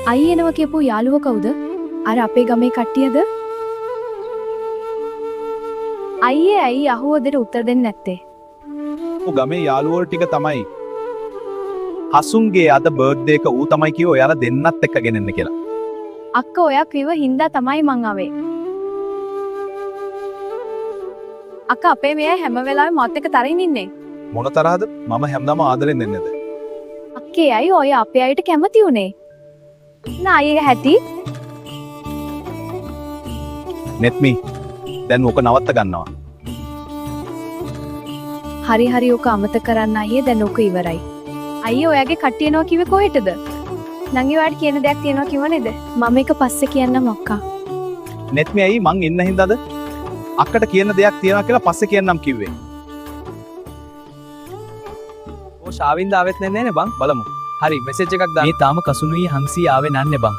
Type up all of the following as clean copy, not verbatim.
අයියේ එනවා කියපු යාළුවා කවුද? අර අපේ ගමේ කට්ටියද? අයියේ ඇයි අහුවදට උත්තර දෙන්නේ නැත්තේ? ඔය ගමේ යාළුවෝ ටික තමයි. හසුන්ගේ අද බර්ත්ඩේ එක ඌ තමයි කිව්ව ඔයාලා දෙන්නත් එක්ක ගෙනෙන්න කියලා. අක්කා ඔයා කිව්ව හින්දා තමයි මං ආවේ. අක්කා අපේ මෙයා හැම වෙලාවෙම මාත් එක්ක තරහින් ඉන්නේ. මොන තරහද? මම හැමදාම ආදරෙන් දෙන්නේද? අක්කේ අය ඔය අපේ අයට කැමති උනේ. නා අයියේ හැටි. නෙත්මි දැන් ඕක නවත්ත ගන්නවා. හරි හරි ඔක අමතක කරන්න අයියේ දැන් ඔක ඉවරයි. අයියේ ඔයාගේ කට්ටිය එනවා කිව්වේ කොහෙටද? නංගි ඔයාට කියන දෙයක් තියෙනවා කිව්ව නේද? මම එක පස්සේ කියන්නම් අක්කා. නෙත්මි ඇයි මං ඉන්න හින්දාද? අක්කට කියන දෙයක් තියෙනවා කියලා පස්සේ කියන්නම් කිව්වේ. ඕ ශාවින්ද ආවෙත් නැන්නේ නේ බං බලමු. හරි මෙසේජ් එකක් දාන්න. මේ තාම කසුනුයි හංසී ආවේ නැන්නේ බං.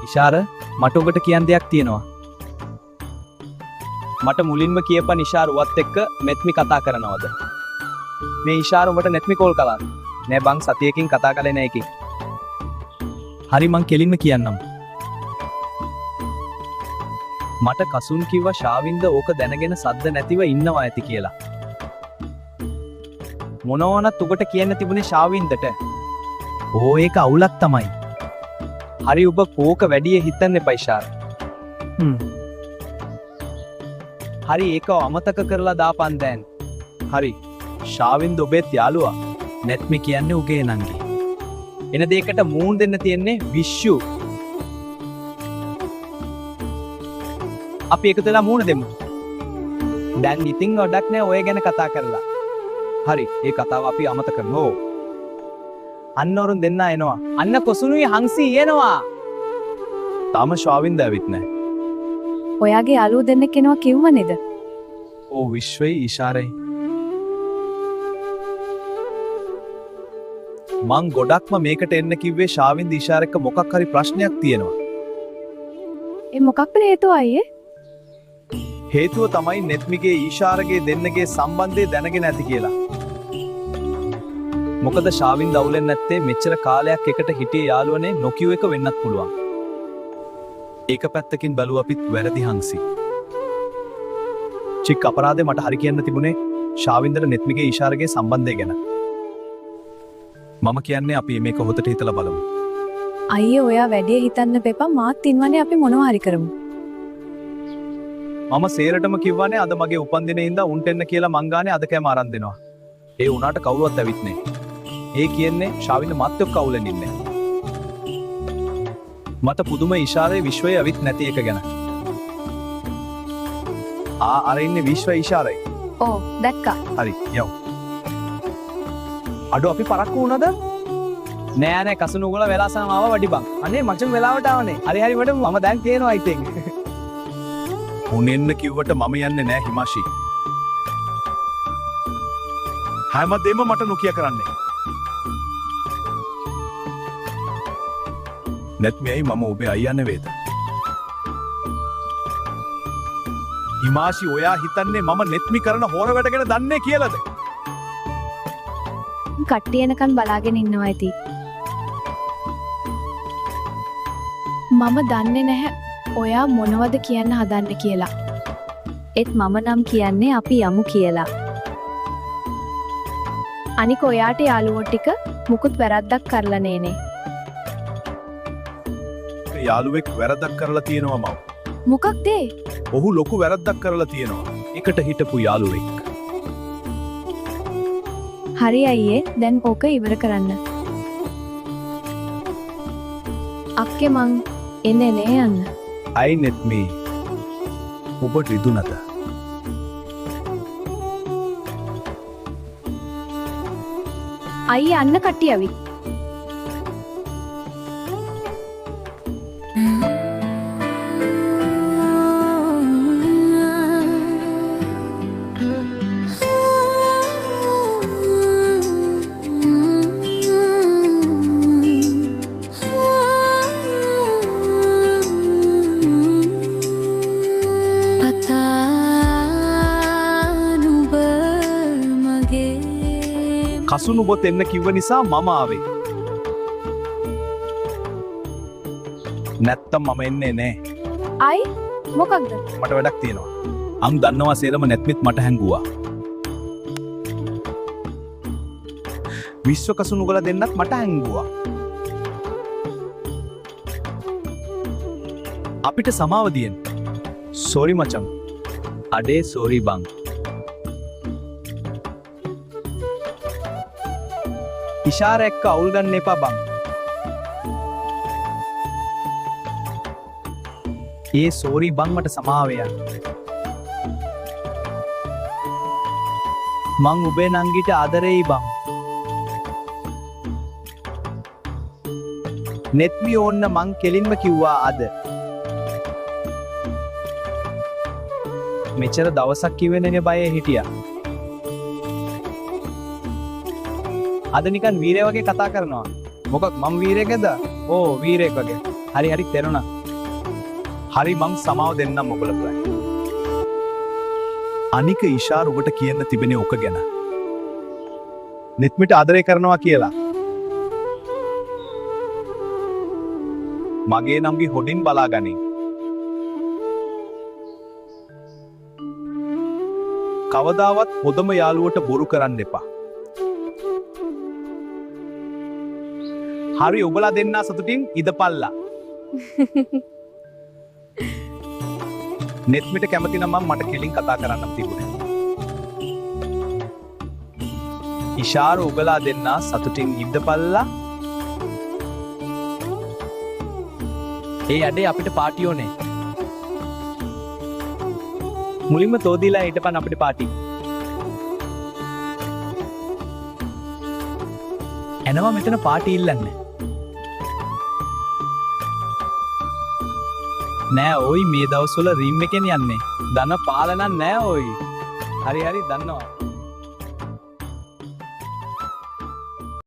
ඉෂාර මට ඔබට කියන්න දෙයක් තියෙනවා. මට මුලින්ම කියපන් ඉෂාර උවත් එක්ක මෙත්මි කතා කරනවද? මේ ඉෂාර උඹට නෙත්මි කෝල් කළා. නෑ බං සතියකින් කතා කළේ නෑ එකකින්. හරි මං කෙලින්ම කියන්නම්. මට කසුන් කිව්වා ශාවින්ද ඕක දැනගෙන සද්ද නැතිව ඉන්නවා ඇති කියලා. මොනවනත් උඹට කියන්න තිබුණේ ශාවින්දට. ඕ ඒක අවුලක් තමයි. හරි ඔබ කෝක වැඩිය හිතන්න එපා ඉෂාර. හරි ඒක අමතක කරලා දාපන් දැන්. හරි ශාවින්ද ඔබේත් යාළුවා. නැත්මි කියන්නේ උගේ නංගි. එන දෙයකට මූණ දෙන්න තියෙන්නේ විශ්ෂු. අපි එකතු වෙලා මූණ දෙමු. දැන් ඉතින් වැඩක් නෑ ඔය ගැන කතා කරලා. හරි ඒ කතාව අපි අමතක කරමු. අන්න වරුන් දෙන්න එනවා. අන්න කොසුනුයි හංසී එනවා. තාම ශාවින්ද ඇවිත් නැහැ. ඔයාගේ යාළුවෝ දෙන්නෙක් එනවා කිව්ව නේද? ඕ විශ්වයි ඉෂාරයි. මං ගොඩක්ම මේකට එන්න කිව්වේ ශාවින්ද ඉෂාර එක්ක මොකක් හරි ප්‍රශ්නයක් තියෙනවා. ඒ මොකක්ද හේතුව අයියේ? හේතුව තමයි නෙත්මිගේ ඊශාරගේ දෙන්නගේ සම්බන්ධය දැනගෙන ඇති කියලා. මොකද ශාවින්ද අවුලෙන් නැත්තේ මෙච්චර කාලයක් එකට හිටියේ යාළුවනේ නොකියු එක වෙන්නත් පුළුවන්. ඒක පැත්තකින් බැලුව අපිත් වැරදි හංසි. චික් අපරාධේ මට හරි කියන්න තිබුණේ ශාවින්දට නෙත්මිගේ ඊශාරගේ සම්බන්ධය ගැන. මම කියන්නේ අපි මේක හොතට හිතලා බලමු. අයියේ ඔයා වැඩි හිතන්න දෙපා මාත් ඉන්නවනේ අපි මොනවා හරි කරමු. මම සේරටම කිව්වනේ අද මගේ උපන්දිනේ ඉඳන් උන්ට එන්න කියලා මං ගානේ අද කෑම අරන් දෙනවා. ඒ උනාට කවුරුවත් ඇවිත් නැහැ. ඒ කියන්නේ ශාවින්ද මාත් එක්ක අවුලෙන් ඉන්නේ. මට පුදුම ඉෂාරේ විශ්වයේ ඇවිත් නැති එක ගැන. අර ඉන්නේ විශ්ව ඉෂාරයි. ඕ දැක්කා. හරි යව්. අඩෝ අපි පරක්කු වුණාද? නෑ නෑ කසුනු උගල වෙලාසම ආව වැඩි බං. අනේ මචං වෙලාවට ආවනේ. හරි හරි වැඩ මම දැන් කියනවා ඉතින්. උන් එන්න කිව්වට මම යන්නේ නෑ හිමාෂි. හැමදේම මට නොකිය කරන්නේ. නැත්මයි මම ඔබේ අයියා නෙවෙයිද? හිමාෂි ඔයා හිතන්නේ මම නෙත්මි කරන හොර වැඩ ගැන දන්නේ කියලාද? කට්ටිය එනකන් බලාගෙන ඉන්නවා ඇති. මම දන්නේ නැහැ ඔයා මොනවද කියන්න හදන්නේ කියලා. ඒත් මම නම් කියන්නේ අපි යමු කියලා. අනික ඔයාට යාළුවෝ ටික මුකුත් වැරද්දක් කරලා නේනේ. යාළුවෙක් වැරද්දක් කරලා තියෙනවා මව. මොකක්ද ඒ? ඔහු ලොකු වැරද්දක් කරලා තියෙනවා. එකට හිටපු යාළුවෙක්. හරි අයියේ දැන් ඕක ඉවර කරන්න. අක්කේ මං එන්නේ නේ යන්න. I net me. ඔබ රිදුනද? අයියේ අන්න කට්ටිය ඇවි. කසුණු බොත් එන්න කිව්ව නිසා මම ආවේ. නැත්තම් මම එන්නේ නෑ. අයි මොකක්ද? මට වැඩක් තියෙනවා. අං දන්නවා සේරම නැත්මිත් මට හැංගුවා. විශ්ව කසුනුගල දෙන්නත් මට හැංගුවා. අපිට සමාව දියෙන්. සෝරි මචං. අඩේ සෝරි බං. ඉෂාර එක්ක අවුල් ගන්න එපා බං. ඒ සෝරි බං මට සමාවය. මං උබේ නංගිට ආදරෙයි බං. නෙත්මි ඕන්න මං කෙලින්ම කිව්වා අද. මෙච්චර දවසක් කිවෙනනේ බයේ හිටියා. අද නිකන් වීරය වගේ කතා කරනවා. මොකක් මං වීරයෙක්ද? ඕ වීරයෙක් වගේ. හරි හරි තේරුණා. හරි මං සමාව දෙන්නම් ඔබලට. අනික ඉෂාර් ඔබට කියන්න තිබෙනේ ඔක ගැන. නෙත්මිට ආදරය කරනවා කියලා. මගේ නම්ගේ හොඩින් බලාගනින්. කවදාවත් හොඳම යාළුවට බොරු කරන්න එපා. හරි ඔබලා දෙන්නා සතුටින් ඉදපල්ලා. නෙත්මිට කැමති නම් මට කෙලින් කතා කරන්නම් තිබුණේ. ඉෂාර ඔබලා දෙන්නා සතුටින් ඉදපල්ලා. ඒ අඩේ අපිට පාටියෝනේ. මුලින්ම තෝදීලා හිටපන් අපිට පාටි. එනවා මෙතන පාටි ඉල්ලන්න. නෑ ඔයි මේ දවස්වල රීම් එකෙන් යන්නේ. දන පාලනක් නෑ ඔයි. හරි හරි දන්නවා.